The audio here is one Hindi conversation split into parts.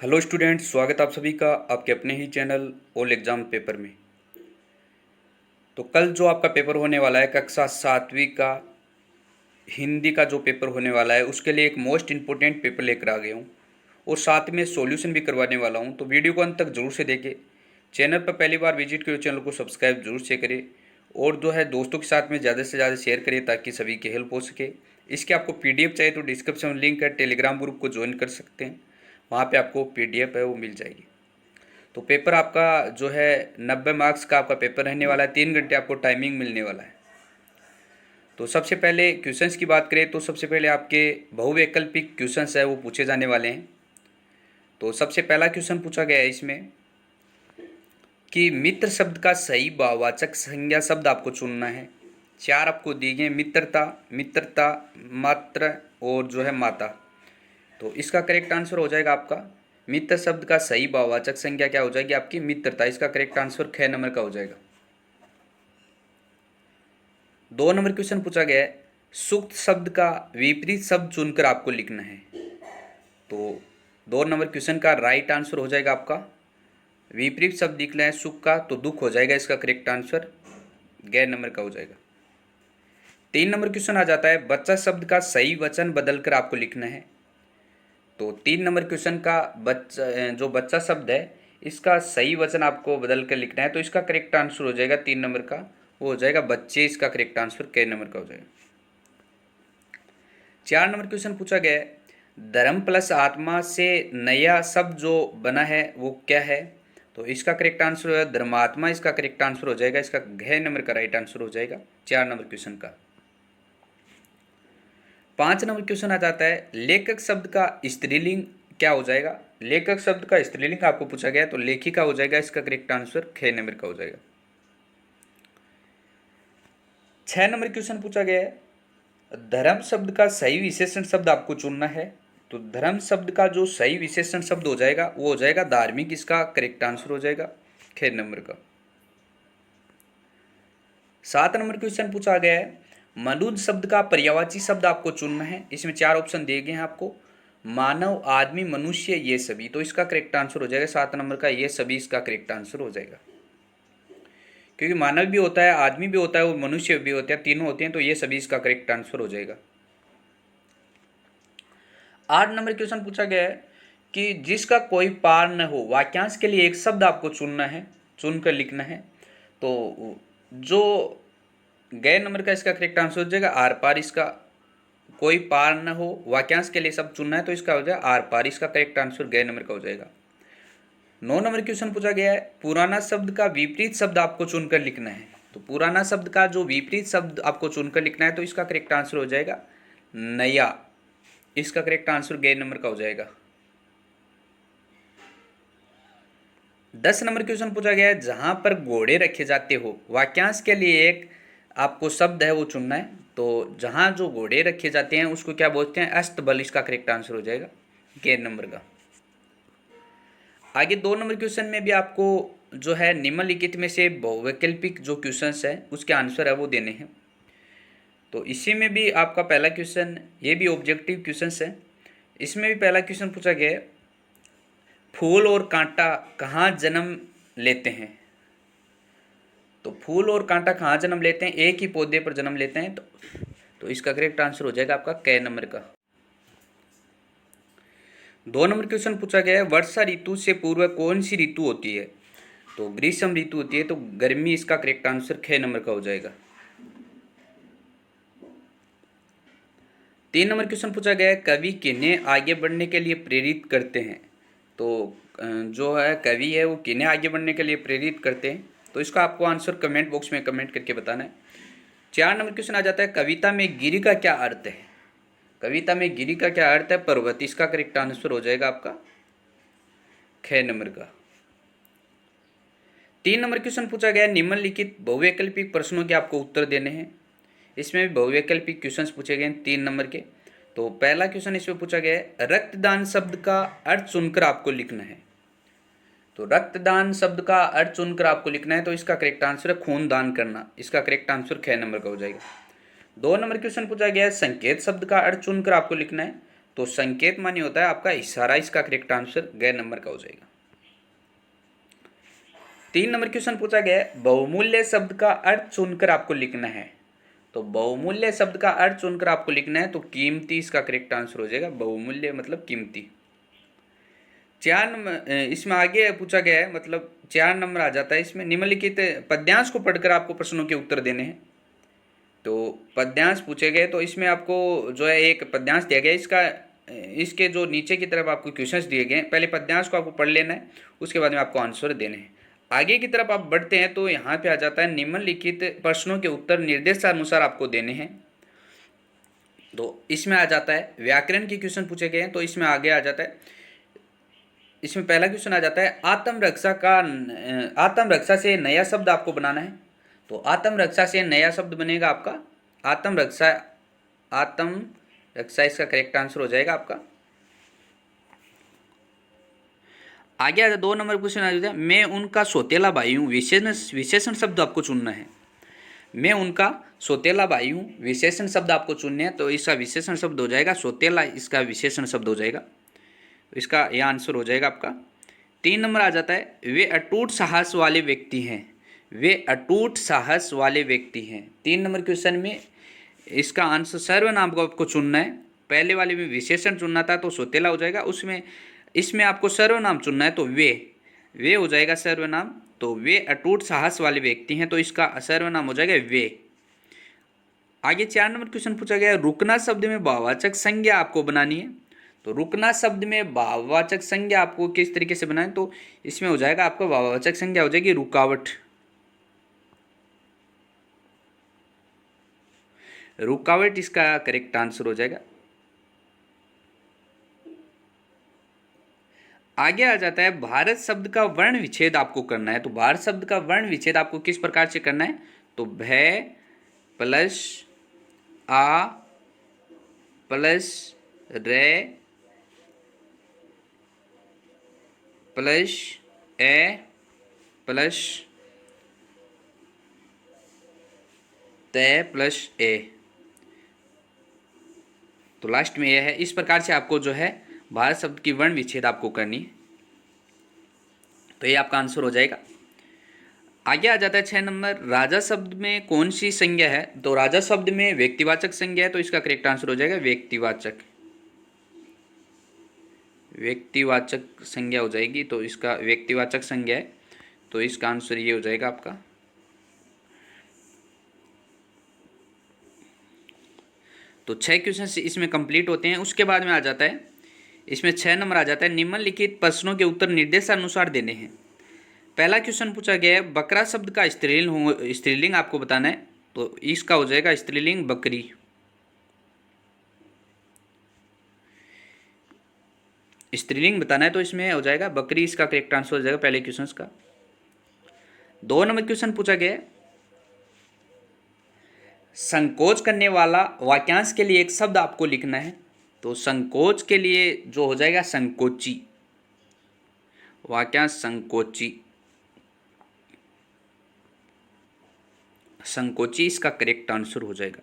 हेलो स्टूडेंट, स्वागत आप सभी का आपके अपने ही चैनल ऑल एग्ज़ाम पेपर में। तो कल जो आपका पेपर होने वाला है कक्षा 7वीं का हिंदी का जो पेपर होने वाला है उसके लिए एक मोस्ट इम्पोर्टेंट पेपर लेकर आ गया हूँ और साथ में सॉल्यूशन भी करवाने वाला हूँ। तो वीडियो को अंत तक जरूर से देखें। चैनल पर पहली बार विजिट करो, चैनल को सब्सक्राइब जरूर से करें और जो है दोस्तों के साथ में ज़्यादा से ज़्यादा शेयर करें ताकि सभी की हेल्प हो सके। इसके आपको पीडीएफ चाहिए तो डिस्क्रिप्शन में लिंक है, टेलीग्राम ग्रुप को ज्वाइन कर सकते हैं, वहाँ पे आपको पीडीएफ है वो मिल जाएगी। तो पेपर आपका जो है 90 मार्क्स का आपका पेपर रहने वाला है, 3 घंटे आपको टाइमिंग मिलने वाला है। तो सबसे पहले क्वेश्चंस की बात करें तो सबसे पहले आपके बहुवैकल्पिक क्वेश्चंस है वो पूछे जाने वाले हैं। तो सबसे पहला क्वेश्चन पूछा गया है इसमें कि मित्र शब्द का सही भाववाचक संज्ञा शब्द आपको चुनना है। चार आपको दिए गए, मित्रता, मित्रता, मात्र और जो है माता। तो इसका करेक्ट आंसर हो जाएगा आपका मित्र शब्द का सही भाववाचक संज्ञा क्या हो जाएगी आपकी मित्रता। इसका करेक्ट आंसर ख नंबर का हो जाएगा। 2 नंबर क्वेश्चन पूछा गया है सुक्त शब्द का विपरीत शब्द चुनकर आपको लिखना है। तो 2 नंबर क्वेश्चन का राइट आंसर हो जाएगा आपका विपरीत शब्द लिखना है सुख का तो दुख हो जाएगा। इसका करेक्ट आंसर गैर नंबर का हो जाएगा। 3 नंबर क्वेश्चन आ जाता है बच्चा शब्द का सही वचन बदलकर आपको लिखना है। तो 3 नंबर क्वेश्चन का जो बच्चा शब्द है इसका सही वचन आपको बदल कर लिखना है। तो इसका करेक्ट आंसर हो जाएगा 3 नंबर का, वो हो जाएगा बच्चे। इसका करेक्ट आंसर क नंबर का हो जाएगा। 4 नंबर क्वेश्चन पूछा गया है धर्म प्लस आत्मा से नया शब्द जो बना है वो क्या है। तो इसका करेक्ट आंसर है धर्मात्मा। इसका करेक्ट आंसर हो जाएगा, इसका घ नंबर का राइट आंसर हो जाएगा 4 नंबर क्वेश्चन का। 5 नंबर क्वेश्चन आ जाता है लेखक शब्द का स्त्रीलिंग क्या हो जाएगा। लेखक शब्द का स्त्रीलिंग आपको पूछा गया तो लेखिका हो जाएगा। इसका करेक्ट आंसर ख नंबर का हो जाएगा। 6 नंबर क्वेश्चन पूछा गया है धर्म शब्द का सही विशेषण शब्द आपको चुनना है। तो धर्म शब्द का जो सही विशेषण शब्द हो जाएगा वो हो जाएगा धार्मिक। इसका करेक्ट आंसर हो जाएगा ख नंबर का। 7 नंबर क्वेश्चन पूछा गया है मनुष्य शब्द का पर्यायवाची शब्द आपको चुनना है। इसमें 4 ऑप्शन दिए गए हैं आपको, मानव, आदमी, मनुष्य, ये सभी। तो इसका करेक्ट आंसर हो जाएगा 7 नंबर का ये सभी। इसका करेक्ट आंसर हो जाएगा क्योंकि मानव भी होता है, आदमी भी होता है और मनुष्य भी होता है, तीनों होते हैं। तो ये सभी इसका करेक्ट आंसर हो जाएगा। 8 नंबर क्वेश्चन पूछा गया है कि जिसका कोई पार न हो वाक्यांश के लिए एक शब्द आपको चुनना है, चुनकर लिखना है। तो जो गैर नंबर का इसका करेक्ट आंसर हो जाएगा आर पार। इसका कोई पार न हो वाक्यांश के लिए शब्द चुनना है तो इसका हो जाएगा आर पार। इसका करेक्ट आंसर गैर नंबर का हो जाएगा। 9 नंबर क्वेश्चन पूछा गया है पुराना शब्द का विपरीत शब्द आपको चुनकर लिखना है। तो पुराना शब्द का जो विपरीत शब्द आपको चुनकर लिखना है तो इसका करेक्ट आंसर हो जाएगा नया। इसका करेक्ट आंसर गैर नंबर का हो जाएगा। 10 नंबर क्वेश्चन पूछा गया है जहां पर घोड़े रखे जाते हो वाक्यांश के लिए एक आपको शब्द है वो चुनना है। तो जहां जो घोड़े रखे जाते हैं उसको क्या बोलते हैं, अस्तबल। इसका करेक्ट आंसर हो जाएगा गैर नंबर का। आगे 2 नंबर क्वेश्चन में भी आपको जो है निम्नलिखित में से बहुवैकल्पिक जो क्वेश्चंस है उसके आंसर है वो देने हैं। तो इसी में भी आपका पहला क्वेश्चन, ये भी ऑब्जेक्टिव क्वेश्चंस है। इसमें भी पहला क्वेश्चन पूछा गया है फूल और कांटा कहाँ जन्म लेते हैं। तो फूल और कांटा कहाँ जन्म लेते हैं, एक ही पौधे पर जन्म लेते हैं। तो इसका करेक्ट आंसर हो जाएगा आपका क नंबर का। 2 नंबर क्वेश्चन पूछा गया है वर्षा ऋतु से पूर्व कौन सी ऋतु होती है। तो ग्रीष्म ऋतु होती है। तो गर्मी। इसका करेक्ट आंसर ख नंबर का हो जाएगा। 3 नंबर क्वेश्चन पूछा गया है कवि किन्हें आगे बढ़ने के लिए प्रेरित करते हैं। तो जो है कवि है वो किन्हें आगे बढ़ने के लिए प्रेरित करते हैं। तो इसका आपको आंसर कमेंट बॉक्स में कमेंट करके बताना है। 4 नंबर क्वेश्चन आ जाता है कविता में गिरी का क्या अर्थ है। कविता में गिरी का क्या अर्थ है, पर्वत। इसका करेक्ट आंसर हो जाएगा आपका ख नंबर का। 3 नंबर क्वेश्चन पूछा गया निम्नलिखित बहुवैकल्पिक प्रश्नों के आपको उत्तर देने हैं। इसमें भी बहुवैकल्पिक क्वेश्चंस पूछे गए 3 नंबर के। तो पहला क्वेश्चन इसमें पूछा गया है रक्तदान शब्द का अर्थ चुनकर आपको लिखना है। तो रक्तदान शब्द का अर्थ चुनकर आपको लिखना है। तो इसका करेक्ट आंसर है खून दान करना। इसका करेक्ट आंसर ख नंबर का हो जाएगा। 2 नंबर क्वेश्चन पूछा गया है संकेत शब्द का अर्थ चुनकर आपको लिखना है। तो संकेत मानी होता है आपका इशारा, इसका करेक्ट आंसर गैर नंबर का हो जाएगा। 3 नंबर क्वेश्चन पूछा गया है, बहुमूल्य शब्द का अर्थ चुनकर आपको लिखना है। तो बहुमूल्य शब्द का अर्थ चुनकर आपको लिखना है, तो कीमती इसका करेक्ट आंसर हो जाएगा। बहुमूल्य मतलब कीमती। 4 नंबर इसमें आगे पूछा गया है, मतलब 4 नंबर आ जाता है इसमें, निम्नलिखित पद्यांश को पढ़कर आपको प्रश्नों के उत्तर देने हैं। तो पद्यांश पूछे गए, तो इसमें आपको जो है एक पद्यांश दिया गया, इसके जो नीचे की तरफ आपको क्वेश्चंस दिए गए हैं, पहले पद्यांश को आपको पढ़ लेना है, उसके बाद में आपको आंसर देने हैं। आगे की तरफ आप बढ़ते हैं तो यहाँ पे आ जाता है निम्नलिखित प्रश्नों के उत्तर निर्देशानुसार आपको देने हैं। तो इसमें आ जाता है व्याकरण के क्वेश्चन पूछे गए हैं, तो इसमें आगे आ जाता है, इसमें पहला क्वेश्चन आ जाता है आत्मरक्षा से नया शब्द आपको बनाना है। तो आत्मरक्षा से नया शब्द बनेगा आपका आत्मरक्षा। आत्मरक्षा इसका करेक्ट आंसर हो जाएगा आपका। आगे आ जाए 2 नंबर क्वेश्चन आ जाता है, मैं उनका सौतेला भाई हूँ, विशेषण शब्द आपको चुनना है। मैं उनका सौतेला भाई हूँ, विशेषण शब्द आपको चुनने हैं, तो इसका विशेषण शब्द हो जाएगा सौतेला, इसका विशेषण शब्द हो जाएगा। इसका यह आंसर हो जाएगा आपका। 3 नंबर आ जाता है, वे अटूट साहस वाले व्यक्ति हैं। वे अटूट साहस वाले व्यक्ति हैं। 3 नंबर क्वेश्चन में इसका आंसर सर्वनाम को आपको चुनना है। पहले वाले में विशेषण चुनना था तो सौतेला हो जाएगा, उसमें इसमें आपको सर्वनाम चुनना है, तो वे हो जाएगा सर्वनाम। तो वे अटूट साहस वाले व्यक्ति हैं, तो इसका सर्वनाम हो जाएगा वे। आगे 4 नंबर क्वेश्चन पूछा गया है, रुकना शब्द में भाववाचक संज्ञा आपको बनानी है। तो रुकना शब्द में भाववाचक संज्ञा आपको किस तरीके से बनाएं, तो इसमें हो जाएगा आपका भाववाचक संज्ञा हो जाएगी रुकावट। रुकावट इसका करेक्ट आंसर हो जाएगा। आगे आ जाता है भारत शब्द का वर्ण विच्छेद आपको करना है। तो भारत शब्द का वर्ण विच्छेद आपको किस प्रकार से करना है, तो भय प्लस आ प्लस रे प्लस ए प्लस तय प्लस ए, तो लास्ट में यह है। इस प्रकार से आपको जो है भारत शब्द की वर्ण विच्छेद आपको करनी है, तो ये आपका आंसर हो जाएगा। आगे आ जाता है 6 नंबर, राजा शब्द में कौन सी संज्ञा है। तो राजा शब्द में व्यक्तिवाचक संज्ञा है, तो इसका करेक्ट आंसर हो जाएगा व्यक्तिवाचक। व्यक्तिवाचक संज्ञा हो जाएगी, तो इसका व्यक्तिवाचक संज्ञा है, तो इसका आंसर ये हो जाएगा आपका। तो 6 क्वेश्चन इसमें कंप्लीट होते हैं। उसके बाद में आ जाता है इसमें 6 नंबर आ जाता है, निम्नलिखित प्रश्नों के उत्तर निर्देशानुसार देने हैं। पहला क्वेश्चन पूछा गया है, बकरा शब्द का स्त्रीलिंग आपको बताना है। तो इसका हो जाएगा स्त्रीलिंग बकरी। स्त्रीलिंग बताना है, तो इसमें हो जाएगा बकरी, इसका करेक्ट आंसर हो जाएगा पहले क्वेश्चन का। 2 नंबर क्वेश्चन पूछा गया है, संकोच करने वाला वाक्यांश के लिए एक शब्द आपको लिखना है। तो संकोच के लिए जो हो जाएगा संकोची, वाक्यांश संकोची। संकोची इसका करेक्ट आंसर हो जाएगा।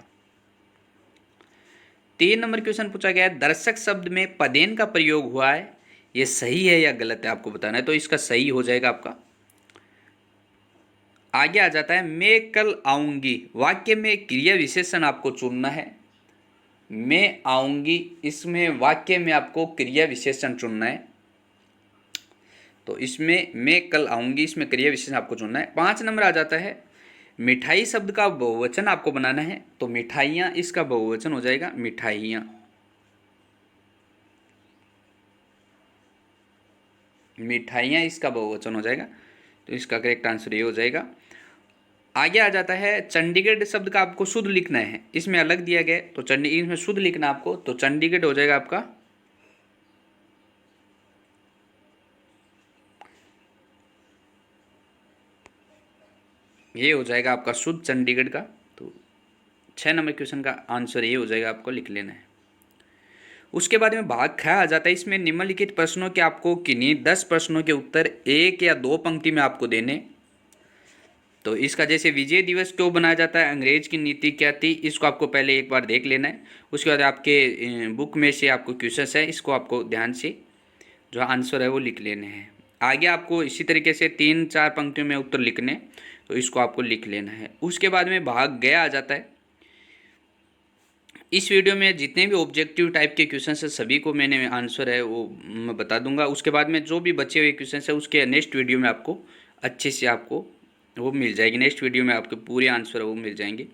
3 नंबर क्वेश्चन पूछा गया है, दर्शक शब्द में पदेन का प्रयोग हुआ है, ये सही है या गलत है आपको बताना है। तो इसका सही हो जाएगा आपका। आगे आ जाता है, मैं कल आऊंगी, वाक्य में क्रिया विशेषण आपको चुनना है। मैं आऊंगी, इसमें वाक्य में आपको क्रिया विशेषण चुनना है। तो इसमें मैं कल आऊंगी, इसमें क्रिया विशेषण आपको चुनना है। 5 नंबर आ जाता है, मिठाई शब्द का बहुवचन आपको बनाना है। तो मिठाइयाँ, इसका बहुवचन हो जाएगा मिठाइयाँ। मिठाइयाँ इसका बहुवचन हो जाएगा, तो इसका करेक्ट आंसर ये हो जाएगा। आगे आ जाता है, चंडीगढ़ शब्द का आपको शुद्ध लिखना है, इसमें अलग दिया गया, तो चंडीगढ़ में शुद्ध लिखना आपको, तो चंडीगढ़ हो जाएगा आपका। ये हो जाएगा आपका शुद्ध चंडीगढ़ का। तो 6 नंबर क्वेश्चन का आंसर ये हो जाएगा, आपको लिख लेना है। उसके बाद में भाग ख आ जाता है, इसमें निम्नलिखित प्रश्नों के आपको किन्हीं 10 प्रश्नों के उत्तर 1 या 2 पंक्ति में आपको देने। तो इसका जैसे विजय दिवस क्यों बनाया जाता है, अंग्रेज की नीति क्या थी, इसको आपको पहले एक बार देख लेना है। उसके बाद आपके बुक में से आपको क्वेश्चंस है, इसको आपको ध्यान से जो आंसर है वो लिख लेने हैं। आगे आपको इसी तरीके से 3-4 पंक्तियों में उत्तर लिखने, तो इसको आपको लिख लेना है। उसके बाद में भाग गया आ जाता है। इस वीडियो में जितने भी ऑब्जेक्टिव टाइप के क्वेश्चन है सभी को मैंने आंसर है वो मैं बता दूंगा। उसके बाद में जो भी बचे हुए क्वेश्चन है उसके नेक्स्ट वीडियो में आपको अच्छे से आपको वो मिल जाएगी। नेक्स्ट वीडियो में आपके पूरे आंसर है वो मिल जाएंगे।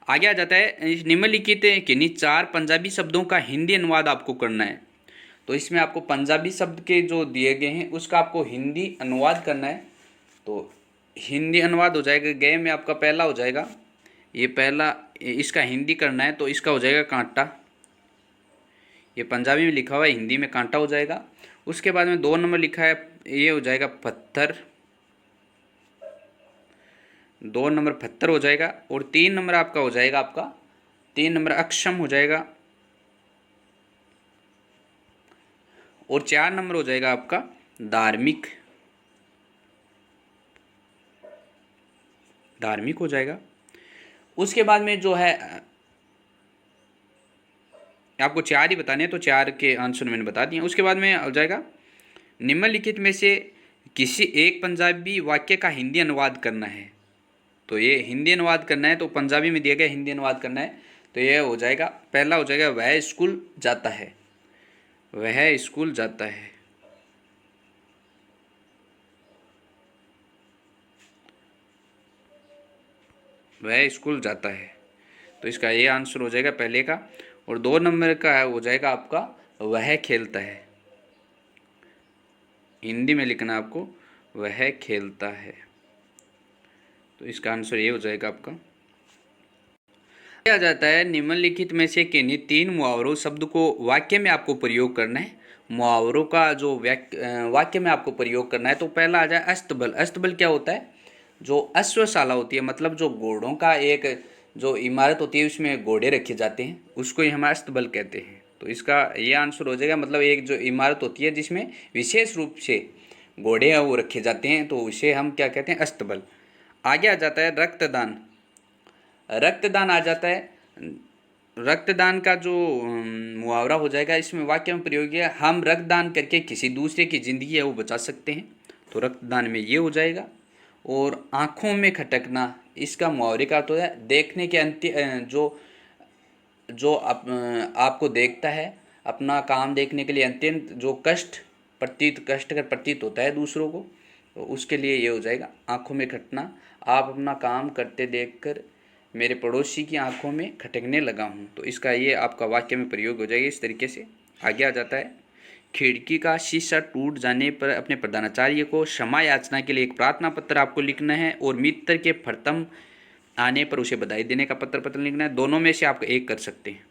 आगे आ जाता है निम्नलिखित किन्हीं 4 पंजाबी शब्दों का हिंदी अनुवाद आपको करना है। तो इसमें आपको पंजाबी शब्द के जो दिए गए हैं उसका आपको हिंदी अनुवाद करना है। तो हिंदी अनुवाद हो जाएगा, गए में आपका पहला हो जाएगा, ये पहला इसका हिंदी करना है तो इसका हो जाएगा कांटा। ये पंजाबी में लिखा हुआ है, हिंदी में कांटा हो जाएगा। उसके बाद में 2 नंबर लिखा है, ये हो जाएगा पत्थर, 2 नंबर पत्थर हो जाएगा। और 3 नंबर आपका हो जाएगा, आपका 3 नंबर अक्षम हो जाएगा। और 4 नंबर हो जाएगा आपका धार्मिक, धार्मिक हो जाएगा। उसके बाद में जो है आपको 4 ही बताने हैं तो 4 के आंसर मैंने बता दिए। उसके बाद में हो जाएगा निम्नलिखित में से किसी एक पंजाबी वाक्य का हिंदी अनुवाद करना है। तो ये हिंदी अनुवाद करना है, तो पंजाबी में दिया गया हिंदी अनुवाद करना है। तो ये हो जाएगा, पहला हो जाएगा वह स्कूल जाता है, वह स्कूल जाता है। वह स्कूल जाता है, तो इसका ये आंसर हो जाएगा पहले का। और 2 नंबर का हो जाएगा आपका वह खेलता है, हिंदी में लिखना आपको वह खेलता है। तो इसका आंसर ये हो जाएगा आपका। आ जाता है निम्नलिखित में से किन्हीं 3 मुहावरों शब्द को वाक्य में आपको प्रयोग करना है। मुहावरों का जो वाक्य में आपको प्रयोग करना है, तो पहला आ जाए अस्तबल। अस्तबल क्या होता है, जो अश्वशाला होती है, मतलब जो घोड़ों का एक जो इमारत होती है उसमें घोड़े रखे जाते हैं, उसको ही हम अस्तबल कहते हैं। तो इसका ये आंसर हो जाएगा, मतलब एक जो इमारत होती है जिसमें विशेष रूप से घोड़े हैं वो रखे जाते हैं, तो उसे हम क्या कहते हैं, अस्तबल। आगे आ जाता है रक्तदान। रक्तदान आ जाता है, रक्तदान का जो मुहावरा हो जाएगा, इसमें वाक्य में प्रयोग है, हम रक्तदान करके किसी दूसरे की ज़िंदगी है वो बचा सकते हैं। तो रक्तदान में ये हो जाएगा। और आँखों में खटकना, इसका मुहावरे का तो है देखने के जो जो आपको देखता है, अपना काम देखने के लिए अत्यंत जो कष्टकर प्रतीत होता है दूसरों को, तो उसके लिए ये हो जाएगा आँखों में खटना। आप अपना काम करते देखकर मेरे पड़ोसी की आंखों में खटकने लगा हूँ। तो इसका ये आपका वाक्य में प्रयोग हो जाएगा इस तरीके से। आगे आ जाता है खिड़की का शीशा टूट जाने पर अपने प्रधानाचार्य को क्षमा याचना के लिए एक प्रार्थना पत्र आपको लिखना है, और मित्र के प्रथम आने पर उसे बधाई देने का पत्र लिखना है। दोनों में से आप एक कर सकते हैं।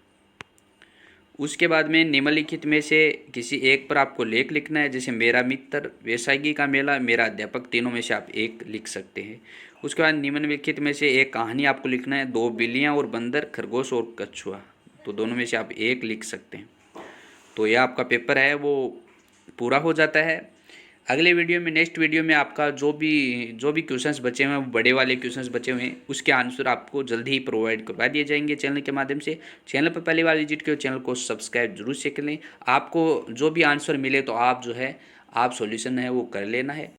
उसके बाद में निम्नलिखित में से किसी एक पर आपको लेख लिखना है, जैसे मेरा मित्र, वैशाखी का मेला, मेरा अध्यापक, तीनों में से आप एक लिख सकते हैं। उसके बाद निम्नलिखित में से एक कहानी आपको लिखना है, 2 बिल्लियाँ और बंदर, खरगोश और कछुआ, तो दोनों में से आप एक लिख सकते हैं। तो यह आपका पेपर है वो पूरा हो जाता है। अगले वीडियो में, नेक्स्ट वीडियो में आपका जो भी क्वेश्चंस बचे हुए हैं, बड़े वाले क्वेश्चंस बचे हुए हैं, उसके आंसर आपको जल्दी ही प्रोवाइड करवा दिए जाएंगे चैनल के माध्यम से। चैनल पर पहली बार विजिट करो, चैनल को सब्सक्राइब जरूर से कर लें। आपको जो भी आंसर मिले तो आप जो है आप सॉल्यूशन है वो कर लेना है।